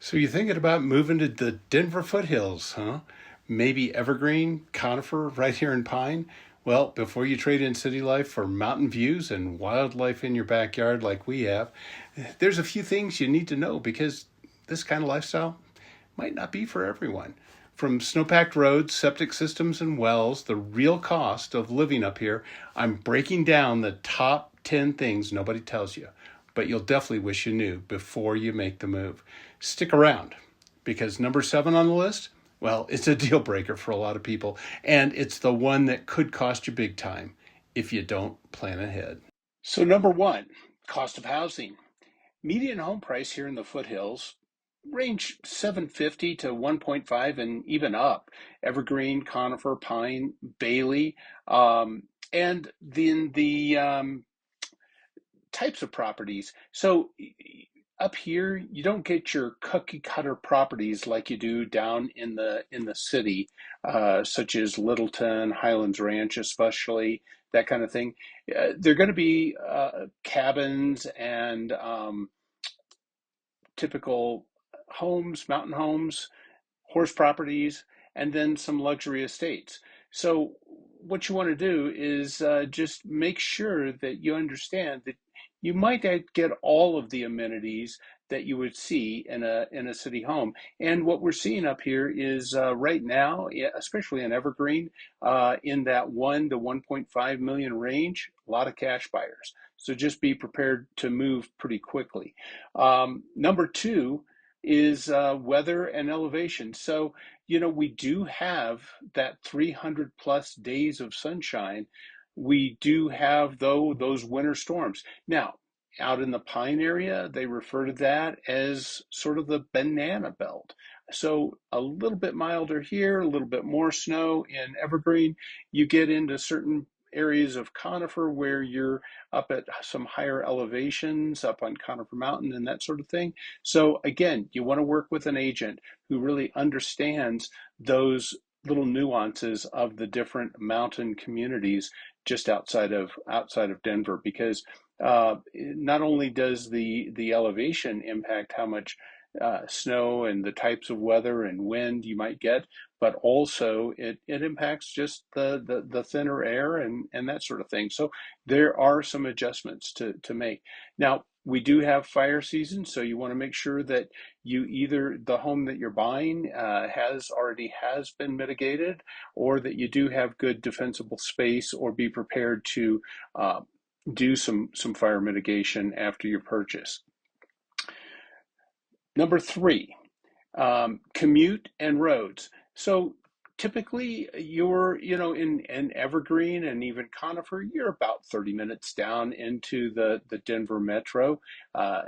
So you're thinking about moving to the Denver foothills, huh? Maybe Evergreen, Conifer, right here in Pine? Well, before you trade in city life for mountain views and wildlife in your backyard like we have, there's a few things you need to know because this kind of lifestyle might not be for everyone. From snowpacked roads, septic systems, and wells, the real cost of living up here, I'm breaking down the top 10 things nobody tells you, but you'll definitely wish you knew before you make the move. Stick around because number 7 on the list, well, it's a deal breaker for a lot of people, and it's the one that could cost you big time if you don't plan ahead. So, number 1, cost of housing. Median home price here in the foothills range 750 to 1.5 and even up. Evergreen, Conifer, Pine, Bailey, and then the types of properties. So up here, you don't get your cookie cutter properties like you do down in the city, such as Littleton, Highlands Ranch, especially that kind of thing. They're going to be cabins and typical homes, mountain homes, horse properties, and then some luxury estates. So what you want to do is just make sure that you understand that you might not get all of the amenities that you would see in a city home. And what we're seeing up here is right now, especially in Evergreen, in that 1 to 1.5 million range, a lot of cash buyers. So just be prepared to move pretty quickly. Number 2 is weather and elevation. So we do have that 300 plus days of sunshine. We do have, though, those winter storms. Now, out in the Pine area, they refer to that as sort of the banana belt. So a little bit milder here, a little bit more snow in Evergreen. You get into certain areas of Conifer where you're up at some higher elevations, up on Conifer Mountain and that sort of thing. So again, you want to work with an agent who really understands those little nuances of the different mountain communities just outside of Denver, because not only does the elevation impact how much snow and the types of weather and wind you might get, but also it impacts just the thinner air and that sort of thing. So there are some adjustments to make. Now, we do have fire season, so you want to make sure that you either the home that you're buying has been mitigated, or that you do have good defensible space, or be prepared to do some fire mitigation after your purchase. Number 3, commute and roads. So typically in Evergreen and even Conifer, you're about 30 minutes down into the Denver metro.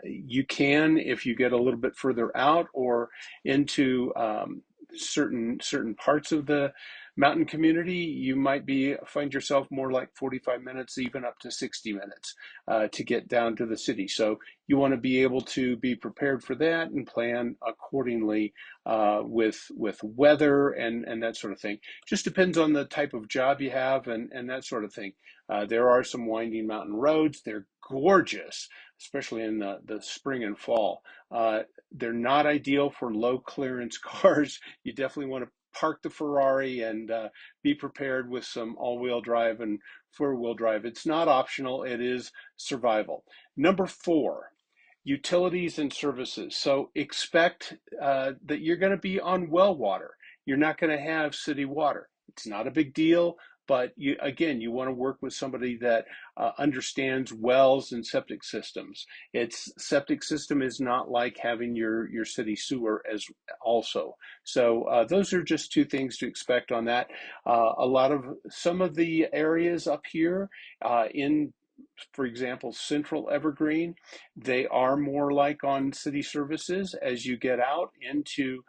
You can, if you get a little bit further out or into certain parts of the mountain community, you might find yourself more like 45 minutes, even up to 60 minutes to get down to the city. So you want to be able to be prepared for that and plan accordingly with weather and that sort of thing. Just depends on the type of job you have and that sort of thing. There are some winding mountain roads. They're gorgeous, especially in the spring and fall. They're not ideal for low clearance cars. You definitely want to park the Ferrari and be prepared with some all-wheel drive and four-wheel drive. It's not optional, it is survival. Number 4, utilities and services. So expect that you're going to be on well water. You're not going to have city water. It's not a big deal, but you want to work with somebody that understands wells and septic systems. Its septic system is not like having your city sewer as also. So those are just 2 things to expect on that. Some of the areas up here in, for example, Central Evergreen, they are more like on city services. As you get out into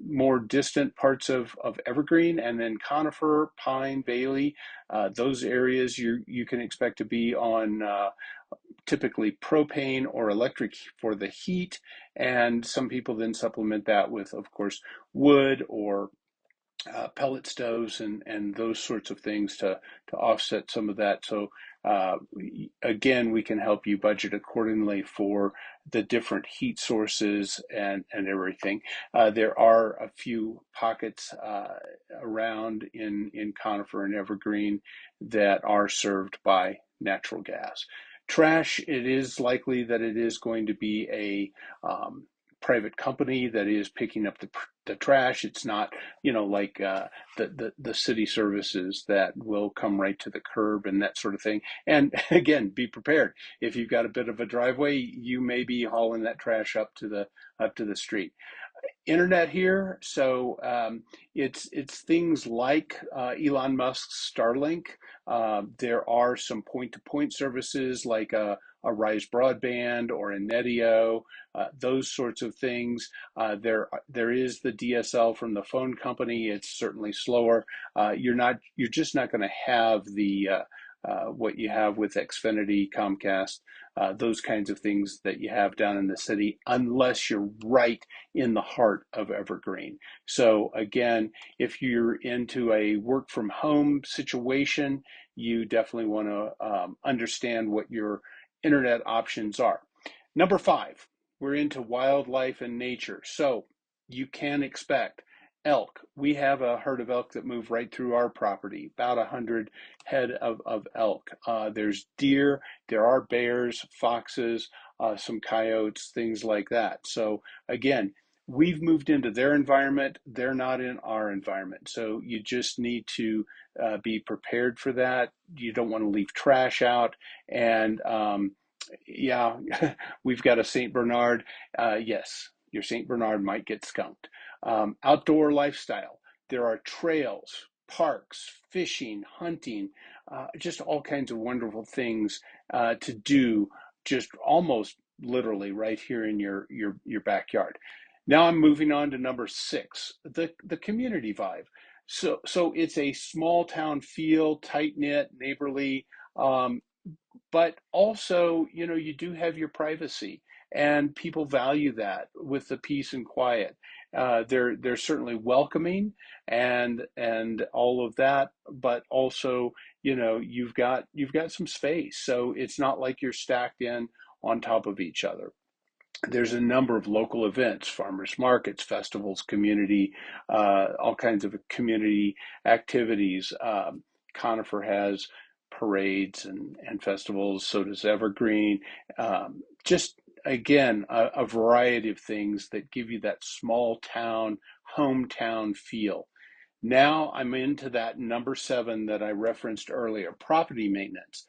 more distant parts of Evergreen, and then Conifer, Pine, Bailey, those areas you can expect to be on typically propane or electric for the heat, and some people then supplement that with, of course, wood or pellet stoves and those sorts of things to offset some of that. So again, we can help you budget accordingly for the different heat sources and everything. There are a few pockets around in Conifer and Evergreen that are served by natural gas. Trash, it is likely that it is going to be a private company that is picking up the trash. It's not, like the city services that will come right to the curb and that sort of thing. And again, be prepared. If you've got a bit of a driveway, you may be hauling that trash up to the street. Internet here. So it's things like Elon Musk's Starlink. There are some point-to-point services like a Rise Broadband or a Netio, those sorts of things. There is the DSL from the phone company. It's certainly slower. You're just not going to have the what you have with Xfinity, Comcast, those kinds of things that you have down in the city, unless you're right in the heart of Evergreen. So again, if you're into a work from home situation, you definitely want to understand what your internet options are. Number 5, we're into wildlife and nature. So you can expect elk. We have a herd of elk that move right through our property, about 100 head of elk. There's deer, there are bears, foxes, some coyotes, things like that. So again, we've moved into their environment. They're not in our environment. So you just need to be prepared for that. You don't want to leave trash out. And yeah, we've got a St. Bernard. Yes, your St. Bernard might get skunked. Outdoor lifestyle. There are trails, parks, fishing, hunting, just all kinds of wonderful things to do, just almost literally right here in your backyard. Now I'm moving on to number 6, the community vibe. So it's a small town feel, tight knit, neighborly. Um, but also, you do have your privacy, and people value that with the peace and quiet. They're certainly welcoming and all of that, but also, you've got some space, so it's not like you're stacked in on top of each other. There's a number of local events, farmers markets, festivals, community, all kinds of community activities. Conifer has parades and festivals, so does Evergreen. Just again, a variety of things that give you that small town, hometown feel. Now I'm into that number 7 that I referenced earlier, property maintenance.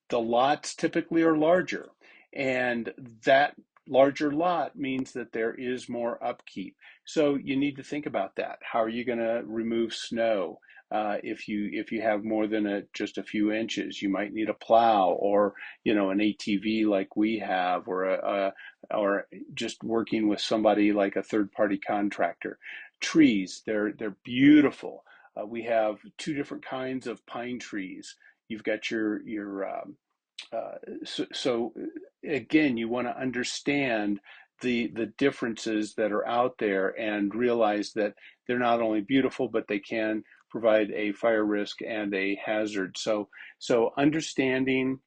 The lots typically are larger, and that larger lot means that there is more upkeep. So you need to think about that. How are you going to remove snow? If you have more than just a few inches, you might need a plow or an ATV like we have, or just working with somebody like a third party contractor. Trees, they're beautiful. We have 2 different kinds of pine trees. You've got your so again, you want to understand the differences that are out there and realize that they're not only beautiful, but they can provide a fire risk and a hazard. So understanding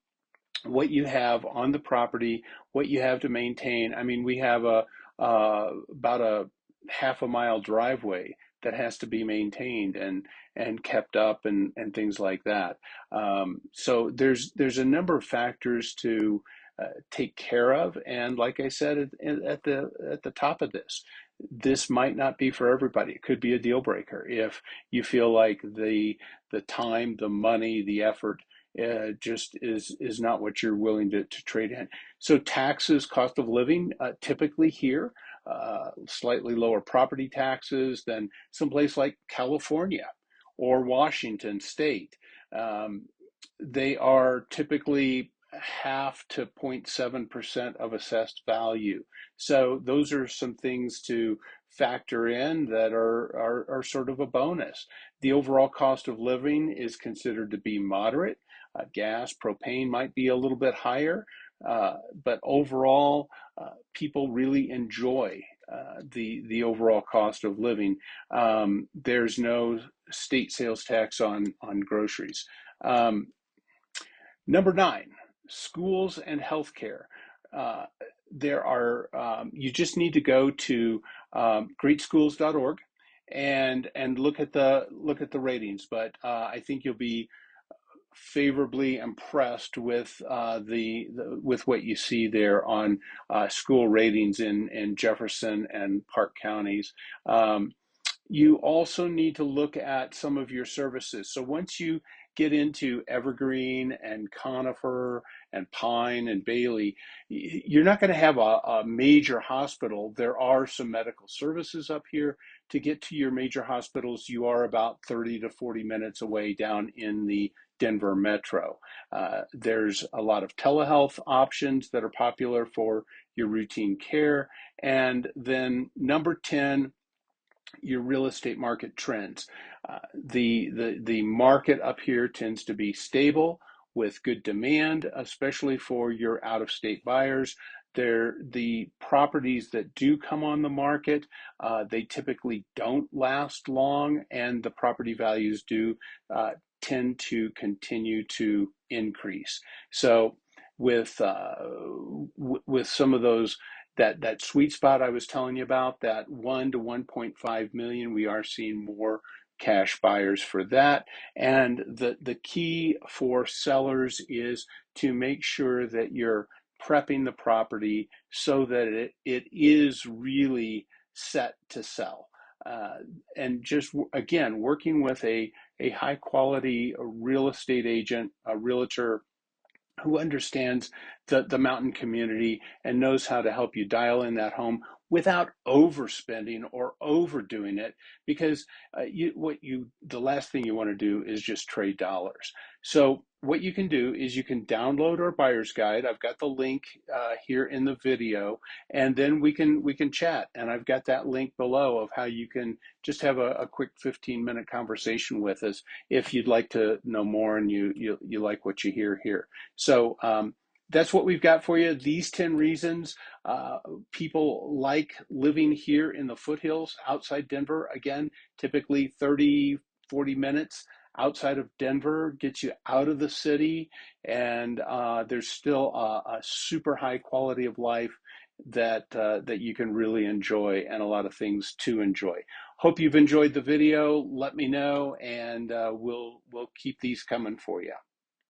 what you have on the property, what you have to maintain. I mean, we have about a half a mile driveway that has to be maintained and kept up and things like that. So there's a number of factors to take care of, and like I said at the top of this might not be for everybody. It could be a deal breaker if you feel like the time, the money, the effort just is not what you're willing to trade in. So taxes, cost of living, typically here, slightly lower property taxes than someplace like California or Washington State. Um, they are typically half to 0.7% of assessed value. So those are some things to factor in that are sort of a bonus. The overall cost of living is considered to be moderate. Gas, propane might be a little bit higher. But overall, people really enjoy the overall cost of living. There's no state sales tax on groceries. Um, Number nine, schools and healthcare. Uh, you just need to go to greatschools.org and look at the ratings. But I think you'll be favorably impressed with with what you see there on school ratings in Jefferson and Park counties. You also need to look at some of your services. So once you get into Evergreen and Conifer and Pine and Bailey, you're not going to have a major hospital. There are some medical services up here. To get to your major hospitals, you are about 30 to 40 minutes away down in the Denver metro. There's a lot of telehealth options that are popular for your routine care. And then number 10, your real estate market trends. The market up here tends to be stable with good demand, especially for your out of state buyers. The properties that do come on the market, they typically don't last long, and the property values do tend to continue to increase. So with some of those, that sweet spot I was telling you about, that 1 to 1.5 million, we are seeing more cash buyers for that. And the key for sellers is to make sure that you're prepping the property so that it is really set to sell. And just again, working with a high quality real estate agent, a realtor who understands the mountain community and knows how to help you dial in that home without overspending or overdoing it, because the last thing you want to do is just trade dollars. So what you can do is you can download our buyer's guide. I've got the link here in the video, and then we can chat, and I've got that link below of how you can just have a quick 15-minute conversation with us if you'd like to know more and you like what you hear here. So that's what we've got for you. These 10 reasons people like living here in the foothills outside Denver. Again, typically 30, 40 minutes outside of Denver gets you out of the city, and there's still a super high quality of life that you can really enjoy, and a lot of things to enjoy. Hope you've enjoyed the video. Let me know, and we'll keep these coming for you.